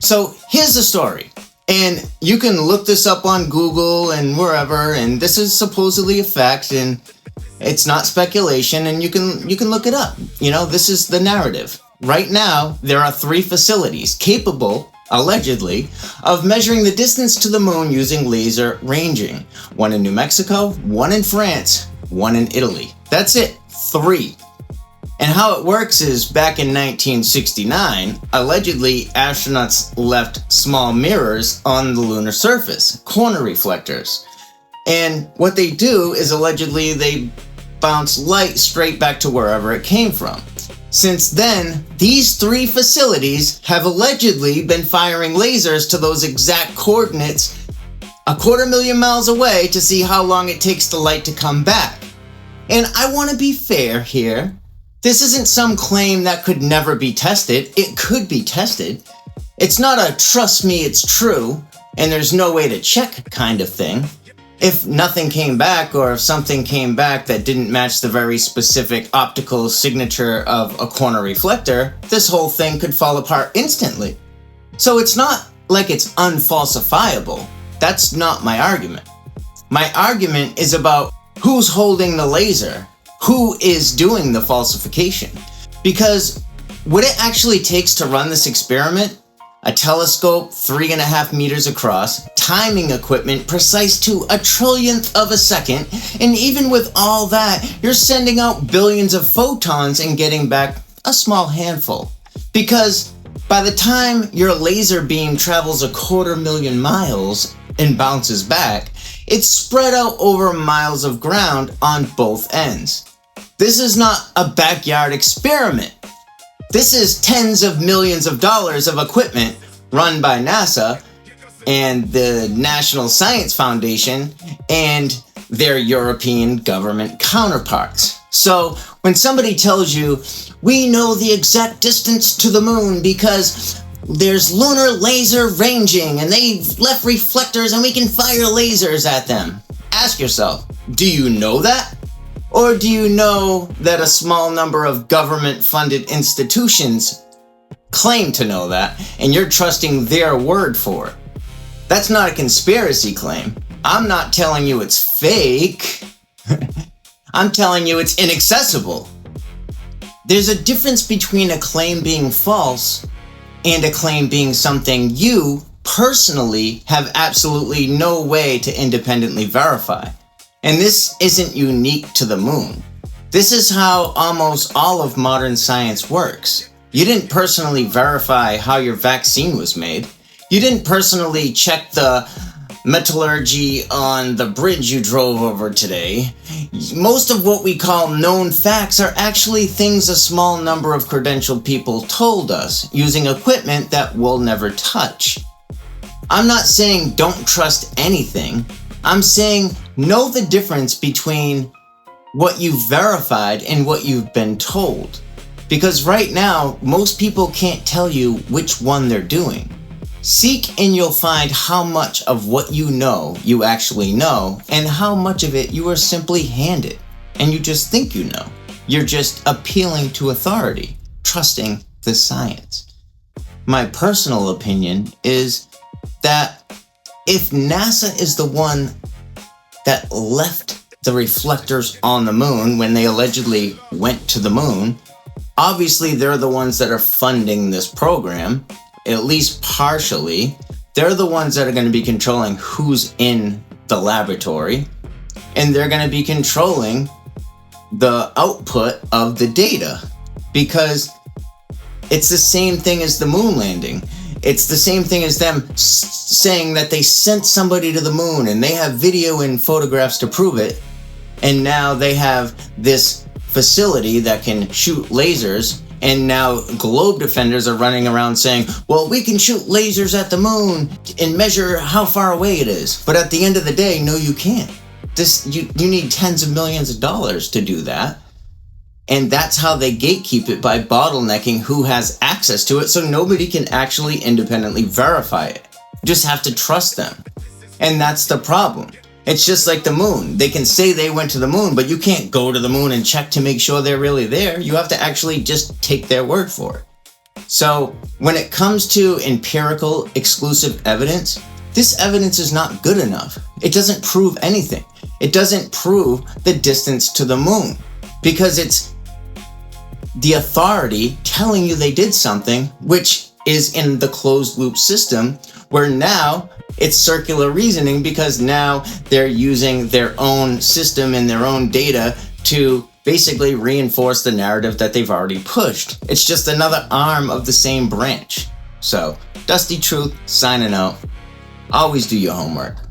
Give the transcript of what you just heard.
So here's the story. And you can look this up on Google and wherever, and this is supposedly a fact, and it's not speculation, and you can look it up. This is the narrative. Right now, there are 3 facilities capable, allegedly, of measuring the distance to the moon using laser ranging. 1 in New Mexico, 1 in France, 1 in Italy. That's it. 3. And how it works is, back in 1969, allegedly astronauts left small mirrors on the lunar surface, corner reflectors. And what they do is allegedly they bounce light straight back to wherever it came from. Since then, these 3 facilities have allegedly been firing lasers to those exact coordinates 250,000 miles away to see how long it takes the light to come back. And I want to be fair here. This isn't some claim that could never be tested. It could be tested. It's not a trust me it's true and there's no way to check kind of thing. If nothing came back, or if something came back that didn't match the very specific optical signature of a corner reflector, this whole thing could fall apart instantly. So it's not like it's unfalsifiable. That's not my argument. My argument is about who's holding the laser. Who is doing the falsification? Because what it actually takes to run this experiment, a telescope 3.5 meters across, timing equipment precise to a trillionth of a second, and even with all that, you're sending out billions of photons and getting back a small handful. Because by the time your laser beam travels 250,000 miles and bounces back, it's spread out over miles of ground on both ends. This is not a backyard experiment. This is tens of millions of dollars of equipment run by NASA and the National Science Foundation and their European government counterparts. So when somebody tells you, we know the exact distance to the moon because there's lunar laser ranging and they've left reflectors and we can fire lasers at them, ask yourself, do you know that? Or do you know that a small number of government-funded institutions claim to know that, and you're trusting their word for it? That's not a conspiracy claim. I'm not telling you it's fake. I'm telling you it's inaccessible. There's a difference between a claim being false and a claim being something you personally have absolutely no way to independently verify. And this isn't unique to the moon. This is how almost all of modern science works. You didn't personally verify how your vaccine was made. You didn't personally check the metallurgy on the bridge you drove over today. Most of what we call known facts are actually things a small number of credentialed people told us using equipment that we'll never touch. I'm not saying don't trust anything. I'm saying know the difference between what you've verified and what you've been told. Because right now, most people can't tell you which one they're doing. Seek and you'll find how much of what you know you actually know, and how much of it you are simply handed, and you just think you know. You're just appealing to authority, trusting the science. My personal opinion is that if NASA is the one that left the reflectors on the moon when they allegedly went to the moon, obviously they're the ones that are funding this program, at least partially. They're the ones that are going to be controlling who's in the laboratory, and they're going to be controlling the output of the data, because it's the same thing as the moon landing. It's the same thing as them saying that they sent somebody to the moon and they have video and photographs to prove it. And now they have this facility that can shoot lasers. And now globe defenders are running around saying, well, we can shoot lasers at the moon and measure how far away it is. But at the end of the day, no, you can't. You need tens of millions of dollars to do that. And that's how they gatekeep it, by bottlenecking who has access to it, so nobody can actually independently verify it. You just have to trust them. And that's the problem. It's just like the moon. They can say they went to the moon, but you can't go to the moon and check to make sure they're really there. You have to actually just take their word for it. So when it comes to empirical exclusive evidence, this evidence is not good enough. It doesn't prove anything. It doesn't prove the distance to the moon because it's the authority telling you they did something, which is in the closed loop system, where now it's circular reasoning because now they're using their own system and their own data to basically reinforce the narrative that they've already pushed. It's just another arm of the same branch. So, Dusty Truth signing out. Always do your homework.